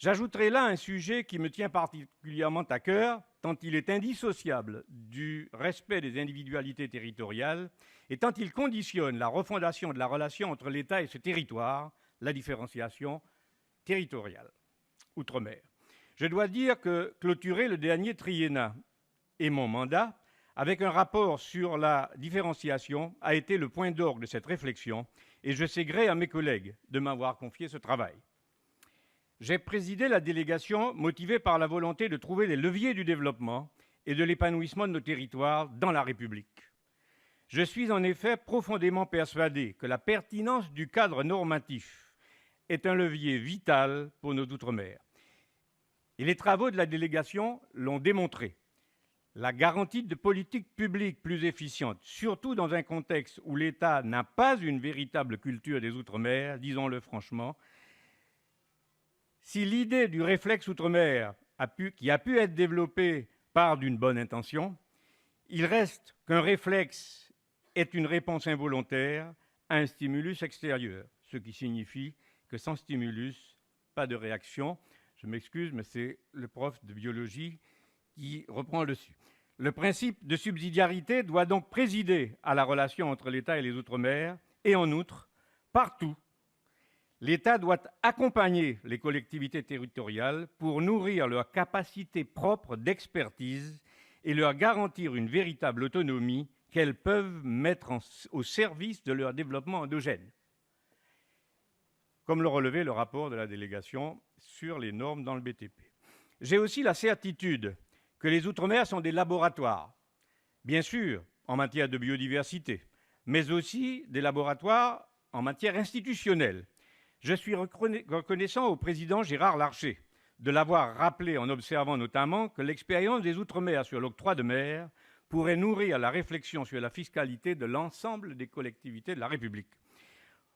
J'ajouterai là un sujet qui me tient particulièrement à cœur, tant il est indissociable du respect des individualités territoriales et tant il conditionne la refondation de la relation entre l'État et ce territoire, la différenciation territoriale, outre-mer. Je dois dire que clôturer le dernier triennat et mon mandat avec un rapport sur la différenciation a été le point d'orgue de cette réflexion et je sais gré à mes collègues de m'avoir confié ce travail. J'ai présidé la délégation motivée par la volonté de trouver les leviers du développement et de l'épanouissement de nos territoires dans la République. Je suis en effet profondément persuadé que la pertinence du cadre normatif est un levier vital pour nos outre-mer. Et les travaux de la délégation l'ont démontré. La garantie de politiques publiques plus efficientes, surtout dans un contexte où l'État n'a pas une véritable culture des outre-mer, disons-le franchement. Si l'idée du réflexe outre-mer qui a pu être développée part d'une bonne intention, il reste qu'un réflexe est une réponse involontaire à un stimulus extérieur, ce qui signifie que sans stimulus, pas de réaction. Je m'excuse, mais c'est le prof de biologie qui reprend le dessus. Le principe de subsidiarité doit donc présider à la relation entre l'État et les Outre-mer, et en outre, partout, l'État doit accompagner les collectivités territoriales pour nourrir leur capacité propre d'expertise et leur garantir une véritable autonomie qu'elles peuvent mettre au service de leur développement endogène, comme le relevait le rapport de la délégation sur les normes dans le BTP. J'ai aussi la certitude que les Outre-mer sont des laboratoires, bien sûr en matière de biodiversité, mais aussi des laboratoires en matière institutionnelle. Je suis reconnaissant au président Gérard Larcher de l'avoir rappelé en observant notamment que l'expérience des Outre-mer sur l'octroi de mer pourrait nourrir la réflexion sur la fiscalité de l'ensemble des collectivités de la République.